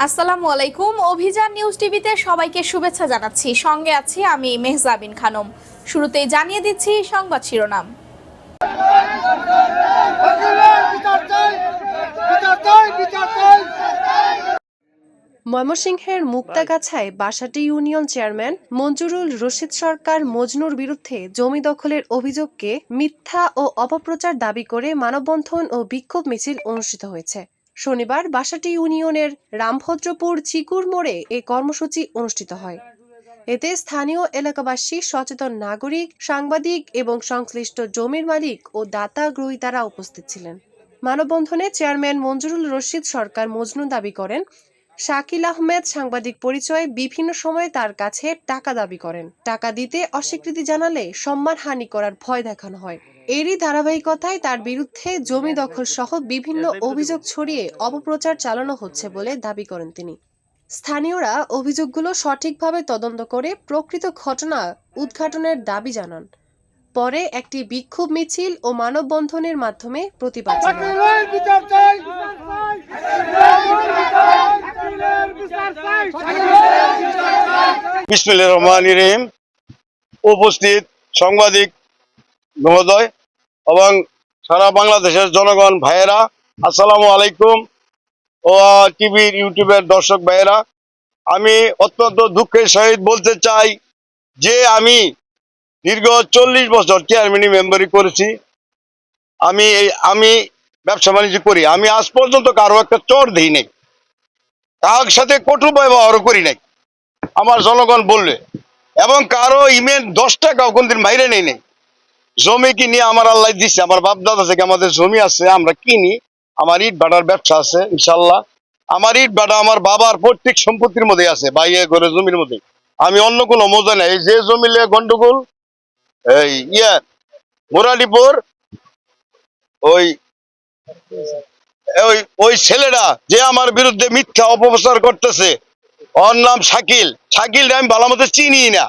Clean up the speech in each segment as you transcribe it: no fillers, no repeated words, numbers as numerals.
আসসালামু আলাইকুম। অভিযান নিউজ টিভিতে সবাইকে শুভেচ্ছা জানাচ্ছি। সঙ্গে আছি আমি মেহজাবিন খানম। শুরুতেই জানিয়ে দিচ্ছি সংবাদ শিরোনাম। ময়মনসিংহের মুক্তাগাছায় বাসাটি ইউনিয়ন চেয়ারম্যান মঞ্জুরুল রশিদ সরকার মজনুর বিরুদ্ধে জমি দখলের অভিযোগকে মিথ্যা ও অপপ্রচার দাবি করে মানববন্ধন ও বিক্ষোভ মিছিল অনুষ্ঠিত হয়েছে। শনিবার বাসাটি ইউনিয়নের রামভদ্রপুর চিকুর মোড়ে এ কর্মসূচি অনুষ্ঠিত হয়। এতে স্থানীয় এলাকাবাসী, সচেতন নাগরিক, সাংবাদিক এবং সংশ্লিষ্ট জমির মালিক ও দাতা গ্রহীতারা উপস্থিত ছিলেন। মানববন্ধনে চেয়ারম্যান মঞ্জুরুল রশিদ সরকার মজনু দাবি করেন, শাকিল আহমেদ সাংবাদিক পরিচয়ে বিভিন্ন সময়ে তার কাছে টাকা দাবি করেন। টাকা দিতে অস্বীকৃতি জানালে সম্মানহানি করার ভয় দেখানো হয়। এরই ধারাবাহিকতায় তার বিরুদ্ধে জমি দখল সহ বিভিন্ন অভিযোগ ছড়িয়ে অপপ্রচার চালানো হচ্ছে বলে দাবি করেন তিনি। স্থানীয়রা অভিযোগগুলো সঠিকভাবে তদন্ত করে প্রকৃত ঘটনা উদ্ঘাটনের দাবি জানান। পরে একটি বিক্ষোভ মিছিল ও মানববন্ধনের মাধ্যমে প্রতিবাদ জানান। বিসমিল্লাহির রহমানির রহিম। উপস্থিত সাংবাদিক মহোদয় এবং সারা বাংলাদেশের জনগণ ভাইয়েরা, আসসালামু আলাইকুম। ও টিভির ইউটিউবের দর্শক ভাইয়েরা, আমি অত্যন্ত দুঃখের সহিত বলতে চাই যে আমি দীর্ঘ 40 বছর চেয়ারম্যান মেম্বারি করেছি। আমি ব্যবসা বাণিজ্য করি। আমি আজ পর্যন্ত কারো একটা চর দিই নাই, কারোর সাথে কটু ব্যবহারও করি নাই, আমার জনগণ বললে। এবং কারো ইমেল 10 টাকাও কোনদিন বাইরে নেই নেই। জমি কিনি আমার আল্লাহ দিচ্ছে, আমার বাপ দাদা থেকে আমাদের জমি আছে, আমরা কিনি। আমার ইট ভাটার ব্যবসা আছে ইনশাল্লাহ। আমার ইট ভাটা আমার বাবার প্রত্যেক সম্পত্তির মধ্যে আছে, বাইরে ঘরে জমির মধ্যে। আমি অন্য কোনো মজা নেই। যে জমি লে গন্ডগোল, এই মুরালিপুর, ওই ওই ওই ছেলেরা যে আমার বিরুদ্ধে মিথ্যা অপপ্রচার করতেছে, ওর নাম শাকিল আমি ভালো মতো চিনি না।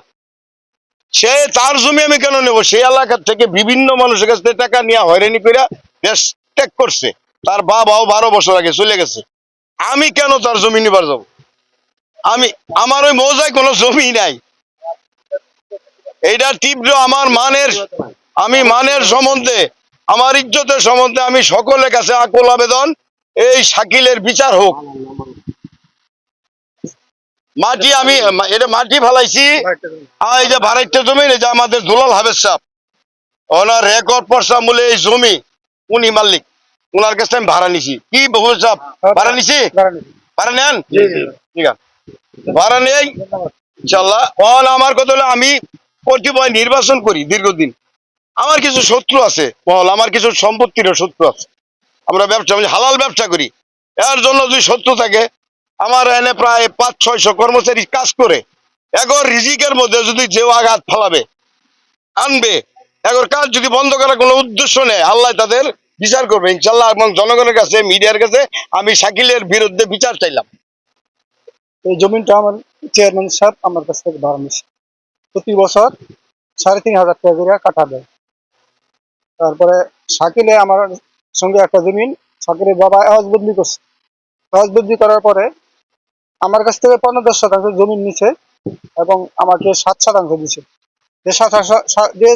সে তার জমি আমি কেন নেবো? সেই এলাকার থেকে বিভিন্ন মানুষের কাছ থেকে টাকা নিয়ে হয়রানি করে দেশ ত্যাগ করছে। তার বাবাও 12 বছর আগে চলে গেছে। আমি কেন তার জমি নিবার যাবো? আমার ওই মৌজায় কোনো জমি নাই। এইটা তীব্র আমার মানের সম্বন্ধে, আমার ইজ্জতের সম্বন্ধে আমি সকলের কাছে আকুল আবেদন, এই শাকিলের বিচার হোক। মাটি ফালাইছি, এই যে ভাড়াইটা জমি, যে আমাদের দুলাল হাবেজ সাহেব, ওনার রেকর্ড পর্সা মূলে এই জমি উনি মালিক। ওনার কাছে আমি ভাড়া নিছি। কি বহু সাহেব ভাড়া নিছি? ভাড়া নেন? ঠিক আছে, ভাড়া নেই ইনশাল্লাহ। আমার কথা হলো, আমি কতিপয় নির্বাচন করি দীর্ঘদিন। আমার কিছু শত্রু আছে, আমার কিছু সম্পত্তিরও শত্রু আছে। আমরা ব্যবসা হালাল ব্যবসা করি। এর জন্য যদি শত্রু থাকে, আমার এনে প্রায় 500-600 কর্মচারী কাজ করে। এগর রিজিকের মধ্যে যদি যে আঘাত ফেলাবে আনবে, এগর কাজ যদি বন্ধ করার কোনো উদ্দেশ্য নেই, আল্লাহ তাদের বিচার করবে ইনশাল্লাহ। এবং জনগণের কাছে, মিডিয়ার কাছে আমি শাকিলের বিরুদ্ধে বিচার চাইলাম। এই জমিটা আমার চেয়ারম্যান সাহেব আমার কাছ থেকে ভাড়া নিচ্ছে। প্রতি বছর 3,500 টাকা করে কাটা দেয়। তারপরে শাকিলে আমার সঙ্গে একটা জমিন, শাকিলের বাবা এওয়াজ বদলি করছে। এওয়াজ বদলি করার পরে আমার কাছ থেকে 15-10 শতাংশ জমিন নিছে এবং আমাকে 7 শতাংশ দিছে। যে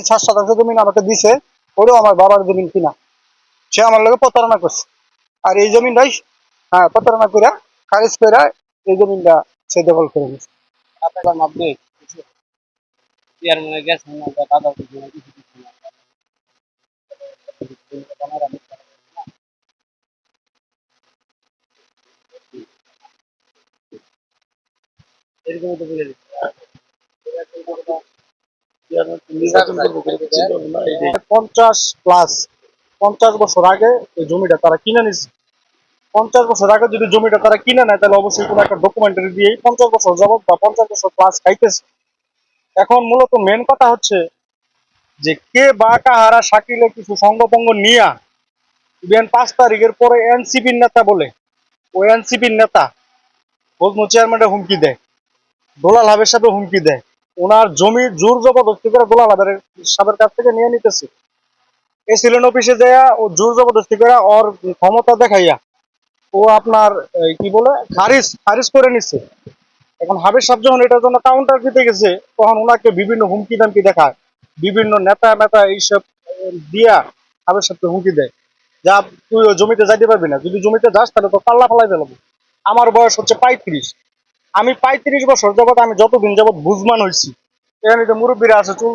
7 শতাংশ জমিন আমাকে দিছে, ওটাও আমার বাবার জমিন কিনা। সে আমার লোকে প্রতারণা করছে। আর এই জমিনটাই প্রতারণা করে খারিজ করে এই জমিনটা সে দখল করে নিচ্ছে। পঞ্চাশ প্লাস 50 বছর আগে এই জমিটা তারা কিনে নিচ্ছে। 50 বছর আগে যদি জমিটা তারা কিনে নেয়, তাহলে অবশ্যই কোনো একটা ডকুমেন্টারি দিয়ে 50 বছর যাবত বা 50 বছর প্লাস খাইতেছে। এখন মূলত মেন কথা হচ্ছে যে কে বা কাহারা শাকিলে কিছু সঙ্গপঙ্গ নিয়া ইভেন 5 তারিখের পরে এনসিপির নেতা বলে, ওই এনসিপির নেতা বজনু চেয়ারম্যানের হুমকি দেয়, দুলাল হাবের সাথে হুমকি দেয়। ওনার জমি জোর জবরদস্তি করে দুলাল হাবের সাহেবের কাছ থেকে নিয়ে নিতেছে। এসিলেন অফিসে যাইয়া ও জোর জবরদস্তি করে ওর ক্ষমতা দেখাইয়া ও আপনার কি বলে খারিজ খারিজ করে নিচ্ছে। এখন হাবিজ সাহেব যখন এটার জন্য কাউন্টার দিতে গেছে, তখন ওনাকে বিভিন্ন হুমকি দামকি দেখায়, বিভিন্ন নেতা নেতা এইসব দিয়া হাবিজ সাহেবকে হুমকি দেয়, যা তুই ওই জমিতে যাইতে পারবি না, যদি জমিতে যাস তাহলে তো পাল্লা ফালাই ফেলবো। আমার বয়স হচ্ছে 35, আমি 35 বছর যাবত, আমি যতদিন যাবত বুঝমান হয়েছি, এখানে যে মুরব্বীরা আছে, চুল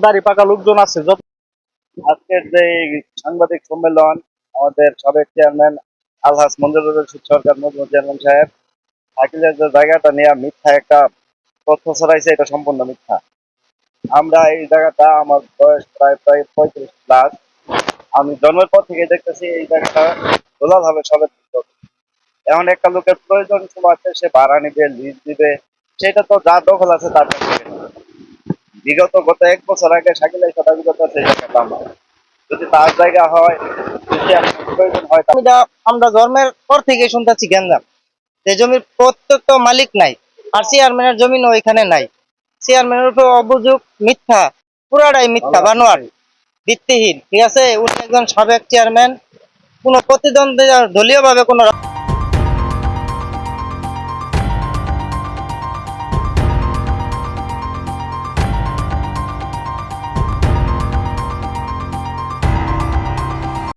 দাড়ি পাকা লোকজন আছে, যত আজকের যে সাংবাদিক সম্মেলন, আমাদের সাবেক চেয়ারম্যান আলহাজ মঞ্জুরুল রশিদ সরকার মজনু চেয়ারম্যান সাহেব শাকিলের যে জায়গাটা নিয়ে মিথ্যা একটা তথ্য ছড়াইছে, এটা সম্পূর্ণ মিথ্যা। আমরা এই জায়গাটা, আমার বয়স প্রায় প্রায় 35+, আমি জন্মের পর থেকে দেখতেছি এই জায়গাটা দোলাল হবে সবের দিক। এখন একটা লোকের প্রয়োজন আছে, সে ভাড়া নিবে, লিজ দিবে, সেটা তো যার দখল আছে তার কাছ থেকে নেবে। গত 1 বছর আগে শাকিল এসে দাবি করতেছে এই জায়গাটা আমার, যদি তার জায়গা হয়, যদি আপনার প্রয়োজন হয় আমরা জন্মের পর থেকে শুনতেছি গ্যাঞ্জাম, যে জমির প্রত্যেক মালিক নাই, আর চেয়ারম্যানের জমিন ওইখানে নাই। চেয়ারম্যানের উপর অভিযোগ মিথ্যা, পুরাটাই মিথ্যা, বানোয়ার, ভিত্তিহীন। ঠিক আছে, উনি একজন সাবেক চেয়ারম্যান, কোনো প্রতিদ্বন্দ্বী দলীয় ভাবে কোনো